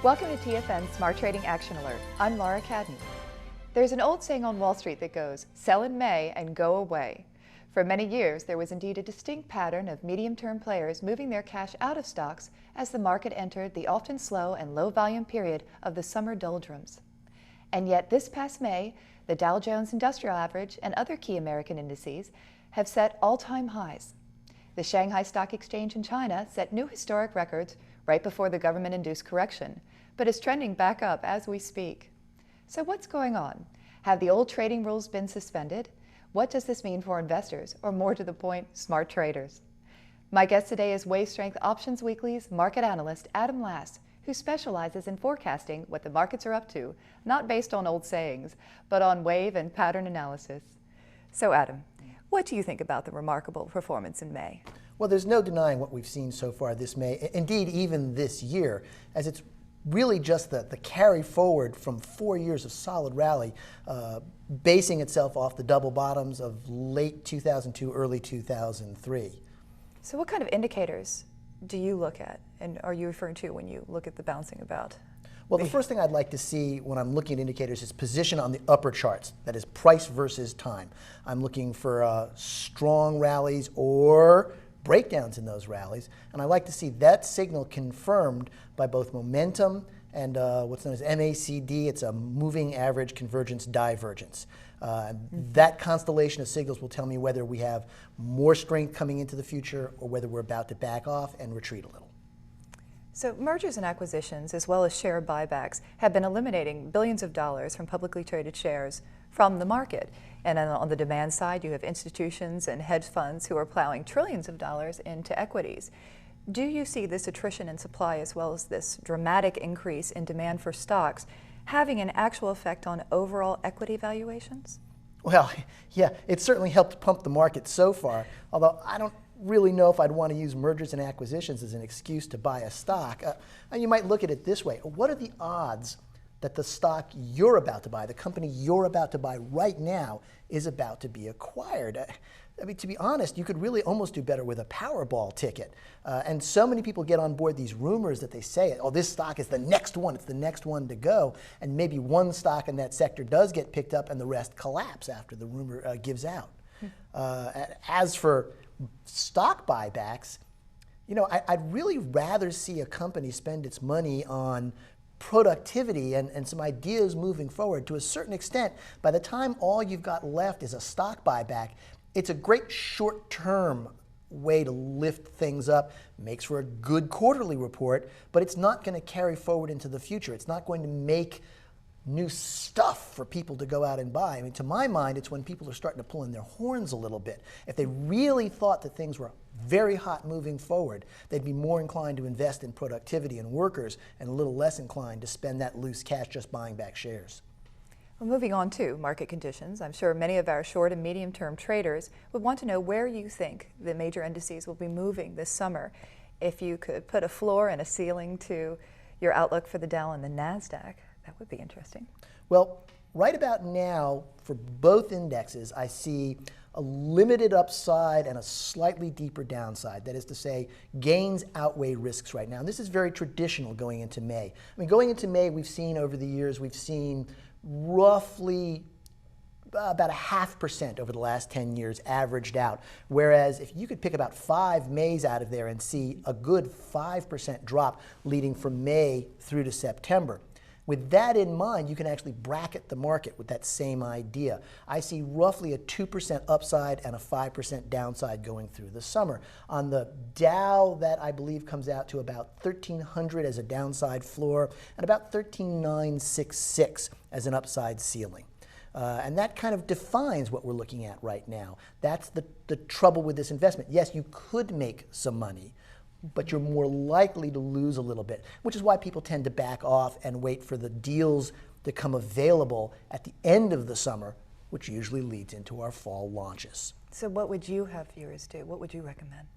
Welcome to TFN Smart Trading Action Alert. I'm Laura Cadden. There's an old saying on Wall Street that goes, sell in May and go away. For many years, there was indeed a distinct pattern of medium-term players moving their cash out of stocks as the market entered the often slow and low-volume period of the summer doldrums. And yet this past May, the Dow Jones Industrial Average and other key American indices have set all-time highs. The Shanghai Stock Exchange in China set new historic records right before the government-induced correction, but is trending back up as we speak. So what's going on? Have the old trading rules been suspended? What does this mean for investors, or more to the point, smart traders? My guest today is WaveStrength Options Weekly's market analyst Adam Lass, who specializes in forecasting what the markets are up to, not based on old sayings, but on wave and pattern analysis. So Adam, what do you think about the remarkable performance in May? Well, there's no denying what we've seen so far this May, indeed even this year, as it's really just the carry forward from 4 years of solid rally, basing itself off the double bottoms of late 2002, early 2003. So what kind of indicators do you look at, and are you referring to when you look at the bouncing about? Well, the first thing I'd like to see when I'm looking at indicators is position on the upper charts, that is price versus time. I'm looking for strong rallies or breakdowns in those rallies, and I like to see that signal confirmed by both momentum and what's known as MACD. It's a moving average convergence divergence. That constellation of signals will tell me whether we have more strength coming into the future or whether we're about to back off and retreat a little. So mergers and acquisitions, as well as share buybacks, have been eliminating billions of dollars from publicly traded shares from the market. And on the demand side, you have institutions and hedge funds who are plowing trillions of dollars into equities. Do you see this attrition in supply, as well as this dramatic increase in demand for stocks, having an actual effect on overall equity valuations? Well, yeah, it certainly helped pump the market so far, although I don't really know if I'd want to use mergers and acquisitions as an excuse to buy a stock. And you might look at it this way. What are the odds that the stock you're about to buy, the company you're about to buy right now, is about to be acquired? I mean, to be honest, you could really almost do better with a Powerball ticket. And so many people get on board these rumors that they say, oh, this stock is the next one, it's the next one to go. And maybe one stock in that sector does get picked up and the rest collapse after the rumor gives out. As for stock buybacks, you know, I'd really rather see a company spend its money on productivity and some ideas moving forward. To a certain extent, by the time all you've got left is a stock buyback, it's a great short-term way to lift things up, makes for a good quarterly report, but it's not going to carry forward into the future. It's not going to make new stuff for people to go out and buy. I mean, to my mind, it's when people are starting to pull in their horns a little bit. If they really thought that things were very hot moving forward, they'd be more inclined to invest in productivity and workers and a little less inclined to spend that loose cash just buying back shares. Well, moving on to market conditions, I'm sure many of our short and medium-term traders would want to know where you think the major indices will be moving this summer. If you could put a floor and a ceiling to your outlook for the Dow and the NASDAQ, that would be interesting. Well, right about now, for both indexes, I see a limited upside and a slightly deeper downside. That is to say, gains outweigh risks right now. And this is very traditional going into May. I mean, going into May, we've seen over the years, we've seen roughly about 0.5% over the last 10 years averaged out. Whereas if you could pick about 5 Mays out of there and see a good 5% drop leading from May through to September. With that in mind, you can actually bracket the market with that same idea. I see roughly a 2% upside and a 5% downside going through the summer. On the Dow, that I believe comes out to about 1,300 as a downside floor and about 13,966 as an upside ceiling. And that kind of defines what we're looking at right now. That's the trouble with this investment. Yes, you could make some money, but you're more likely to lose a little bit, which is why people tend to back off and wait for the deals to come available at the end of the summer, which usually leads into our fall launches. So what would you have viewers do? What would you recommend?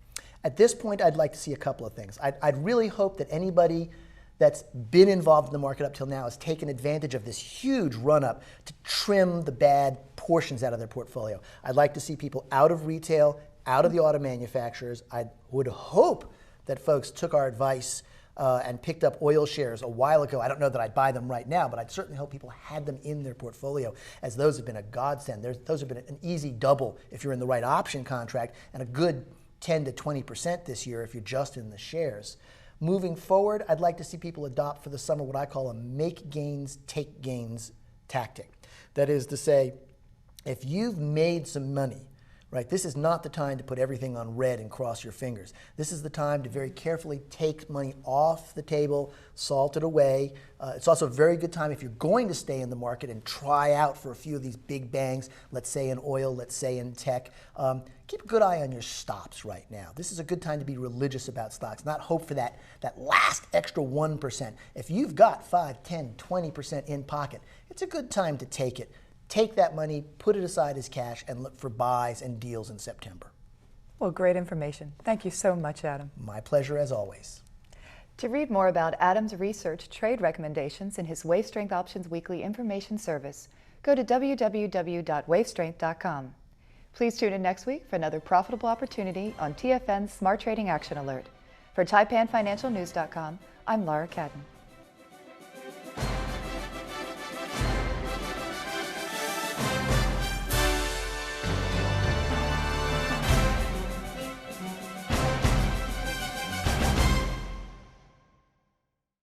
At this point, I'd like to see a couple of things. I'd really hope that anybody that's been involved in the market up till now has taken advantage of this huge run-up to trim the bad portions out of their portfolio. I'd like to see people out of retail, out of the auto manufacturers. I would hope that folks took our advice and picked up oil shares a while ago, I don't know that I'd buy them right now, but I'd certainly hope people had them in their portfolio, as those have been a godsend. Those have been an easy double if you're in the right option contract, and a good 10 to 20% this year if you're just in the shares. Moving forward, I'd like to see people adopt for the summer what I call a make gains, take gains tactic. That is to say, if you've made some money, right, this is not the time to put everything on red and cross your fingers. This is the time to very carefully take money off the table, salt it away. It's also a very good time if you're going to stay in the market and try out for a few of these big bangs, let's say in oil, let's say in tech. Keep a good eye on your stops right now. This is a good time to be religious about stocks, not hope for that last extra 1%. If you've got 5, 10, 20% in pocket, it's a good time to take it. Take that money, put it aside as cash, and look for buys and deals in September. Well, great information. Thank you so much, Adam. My pleasure as always. To read more about Adam's research trade recommendations in his WaveStrength Options Weekly Information Service, go to www.wavestrength.com. Please tune in next week for another profitable opportunity on TFN's Smart Trading Action Alert. For TaipanFinancialNews.com, I'm Laura Cadden.